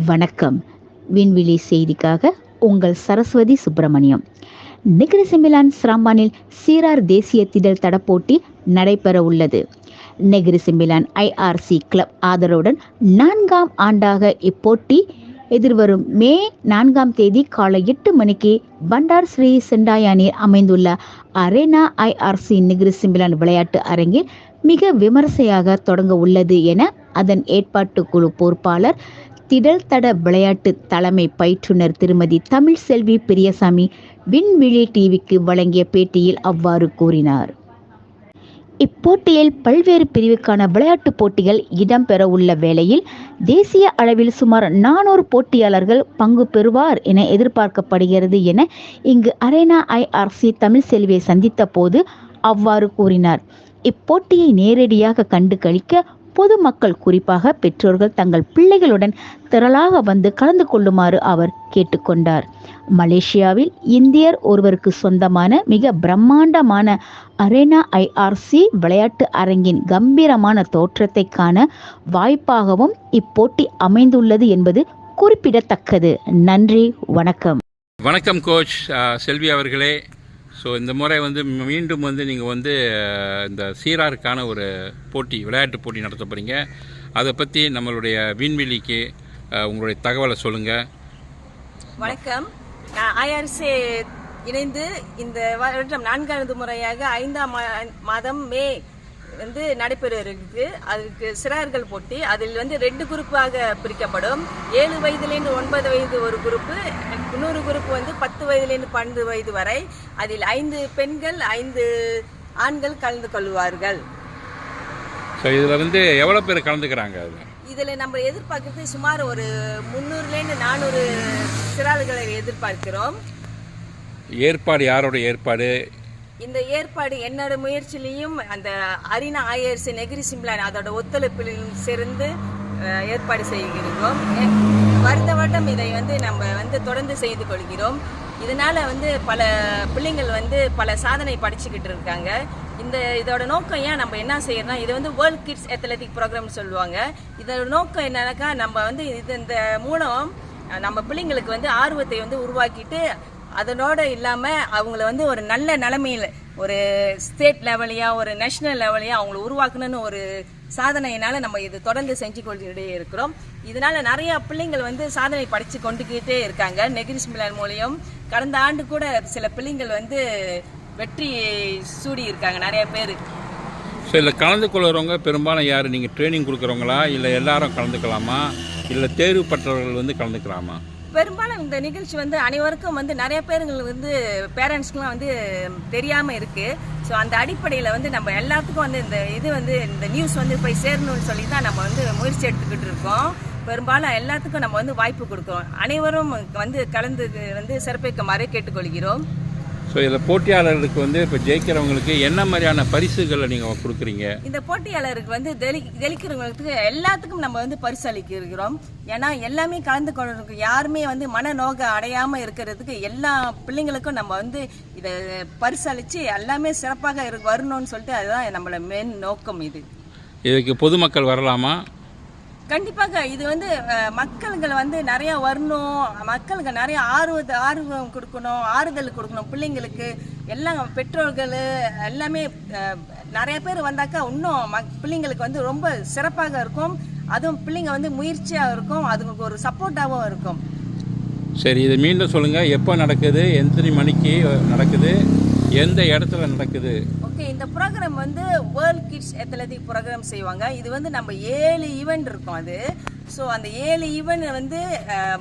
வணக்கம். விண்வெளி செய்திக்காக உங்கள் சரஸ்வதி சுப்பிரமணியம். நெகிரி சிமிலான் சிராம்பானில் சீரார் தேசிய திடல் தட போட்டி நடைபெற உள்ளது. நெகிரி சிமிலான் IRC கிளப் ஆதரவுடன் 4ஆம் ஆண்டாக இப்போட்டி எதிர்வரும் மே 4ஆம் தேதி காலை 8 மணிக்கு பண்டார் ஸ்ரீ செண்டாயானில் அமைந்துள்ள அரேனா IRC நெகிரி சிமிலான் விளையாட்டு அரங்கில் மிக விமர்சையாக தொடங்க உள்ளது என அதன் ஏற்பாட்டு குழு பொறுப்பாளர் திடல் தட விளையாட்டு தலைமை பயிற்றுனர் திருமதி தமிழ் செல்வி பிரியசாமி விண்வெளி டிவிக்கு வழங்கிய பேட்டியில் அவ்வாறு கூறினார். இப்போட்டியில் பல்வேறு பிரிவுக்கான விளையாட்டுப் போட்டிகள் இடம்பெற உள்ள வேளையில் தேசிய அளவில் சுமார் 400 போட்டியாளர்கள் பங்கு பெறுவார் என எதிர்பார்க்கப்படுகிறது என இங்கு அரேனா IRC தமிழ் செல்வியை சந்தித்த போது அவ்வாறு கூறினார். இப்போட்டியை நேரடியாக கண்டு களிக்க பொதுமக்கள் குறிப்பாக பெற்றோர்கள் தங்கள் பிள்ளைகளுடன் திரளாக வந்து கலந்து கொள்ளுமாறு அவர் கேட்டுக்கொண்டார். மலேசியாவில் இந்தியர் ஒருவருக்கு சொந்தமான மிக பிரம்மாண்டமான அரேனா IRC விளையாட்டு அரங்கின் கம்பீரமான தோற்றத்தை காண வாய்ப்பாகவும் இப்போட்டி அமைந்துள்ளது என்பது குறிப்பிடத்தக்கது. நன்றி, வணக்கம். வணக்கம் கோச் செல்வி அவர்களே. ஸோ இந்த முறை மீண்டும் நீங்கள் இந்த சீராருக்கான ஒரு போட்டி, விளையாட்டு போட்டி நடத்த போகிறீங்க. அதை பற்றி நம்மளுடைய விண்வெளிக்கு உங்களுடைய தகவலை சொல்லுங்கள். வணக்கம். நான் IRC இணைந்து இந்த வருடம் 4வது முறையாக 5ஆம் மாதம் மே நடைபெற இருக்குது. அதுக்கு சிறார்கள் போட்டி. அதில் 2 குரூப்பாக பிரிக்கப்படும். 7 வயதிலிருந்து 9 வயது ஒரு குரூப்பு, இன்னொரு குரூப் 10 வயதிலிருந்து 12 வயது வரை. அதில் 5 பெண்கள் 5 ஆண்கள் கலந்து கொள்வார்கள். இதில் எவ்வளோ பேர் கலந்துக்கிறாங்க? இதில் நம்ம எதிர்பார்க்கறது சுமார் ஒரு 300லேருந்து 400 சிறார்களை எதிர்பார்க்கிறோம். ஏற்பாடு யாரோட ஏற்பாடு? இந்த ஏற்பாடு என்னோட முயற்சியிலையும் அந்த அரேனா IRC நெகிரி சிமிலான் அதோட ஒத்துழைப்பிலும் சேர்ந்து ஏற்பாடு செய்கிறோம். வருடம் இதை நம்ம தொடர்ந்து செய்து கொள்கிறோம். இதனால பல பிள்ளைங்கள் பல சாதனை படிச்சுக்கிட்டு இருக்காங்க. இதோட நோக்கம் ஏன் நம்ம என்ன செய்யறோம்னா, இது வேர்ல்ட் கிட்ஸ் அத்லெட்டிக் ப்ரோக்ராம் சொல்லுவாங்க. இதோட நோக்கம் என்னன்னாக்கா, நம்ம இந்த மூலம் நம்ம பிள்ளைங்களுக்கு ஆர்வத்தை உருவாக்கிட்டு அதனோட இல்லாமல் அவங்கள ஒரு நல்ல நிலைமையில் ஒரு ஸ்டேட் லெவலையா ஒரு நேஷனல் லெவலையா அவங்கள உருவாக்கணும்னு ஒரு சாதனையினால நம்ம இது தொடர்ந்து செஞ்சு கொண்டே இருக்கிறோம். இதனால நிறைய பிள்ளைங்கள் சாதனை படித்து கொண்டுக்கிட்டே இருக்காங்க. நெகிரி சிமிலான் மூலியம் கடந்த ஆண்டு கூட சில பிள்ளைங்கள் வெற்றி சூடி இருக்காங்க நிறைய பேர். ஸோ இதில் கலந்து கொள்கிறவங்க பெரும்பாலும் யார்? நீங்கள் ட்ரைனிங் கொடுக்குறவங்களா, இல்லை எல்லாரும் கலந்துக்கலாமா, இல்லை தேர்வு பெற்றவர்கள் கலந்துக்கலாமா? பெரும்பாலும் இந்த நிகழ்ச்சி அனைவருக்கும் நிறைய பேருங்கள் பேரண்ட்ஸ்க்குலாம் தெரியாமல் இருக்குது. ஸோ அந்த அடிப்படையில் நம்ம எல்லாத்துக்கும் இந்த நியூஸ் போய் சேரணும்னு சொல்லி தான் நம்ம முயற்சி எடுத்துக்கிட்டு இருக்கோம். பெரும்பாலும் எல்லாத்துக்கும் நம்ம வாய்ப்பு கொடுக்குறோம். அனைவரும் கலந்து சிறப்பிக்குமாறு கேட்டுக்கொள்கிறோம். ஸோ இதில் போட்டியாளர்களுக்கு இப்போ ஜெயிக்கிறவங்களுக்கு என்ன மாதிரியான பரிசுகளை நீங்கள் கொடுக்குறீங்க? இந்த போட்டியாளருக்கு ஜெயிக்கிறவங்களுக்கு எல்லாத்துக்கும் நம்ம பரிசு அளிக்கிறோம். ஏன்னா எல்லாமே கலந்து கொள்றதுக்கு யாருமே மனநோக அடையாமல் இருக்கிறதுக்கு எல்லா பிள்ளைங்களுக்கும் நம்ம இதை பரிசு அளித்து எல்லாமே சிறப்பாக வரணும்னு சொல்லிட்டு அதுதான் நம்மளோட மெயின் நோக்கம். இதுக்கு பொதுமக்கள் வரலாமா? கண்டிப்பாக. இது மக்களுக்கு நிறைய வரணும், மக்களுக்கு நிறைய ஆர்வம் கொடுக்கணும், ஆறுதல் கொடுக்கணும் பிள்ளைங்களுக்கு. எல்லாம் பெற்றோர்கள் எல்லாமே நிறைய பேர் வந்தாக்கா இன்னும் பிள்ளைங்களுக்கு ரொம்ப சிறப்பாக இருக்கும். அதுவும் பிள்ளைங்க முயற்சியாக இருக்கும், அதுங்களுக்கு ஒரு சப்போர்ட்டாகவும் இருக்கும். சரி, இது மீண்டும் சொல்லுங்கள். எப்போ நடக்குது, எத்தனை மணிக்கு நடக்குது, எந்த இடத்துல நடக்குது? ஓகே, இந்த program world kids athletic program செய்வாங்க. இது நம்ம 7 ஈவெண்ட் இருக்கும். அது ஸோ அந்த 7 ஈவெண்ட்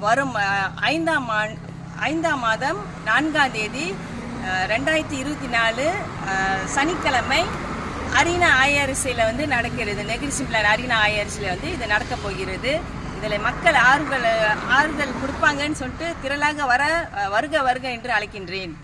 வரும் 5ஆம் மாதம் 4ஆம் தேதி 2024 சனிக்கிழமை அரேனா IRCயில் நடக்கிறது. நெகிரி சிமிலான் அரேனா IRCயில் இது நடக்க போகிறது. இதில் மக்கள் ஆறுதல் கொடுப்பாங்கன்னு சொல்லிட்டு திரளாக வருக என்று அழைக்கின்றேன்.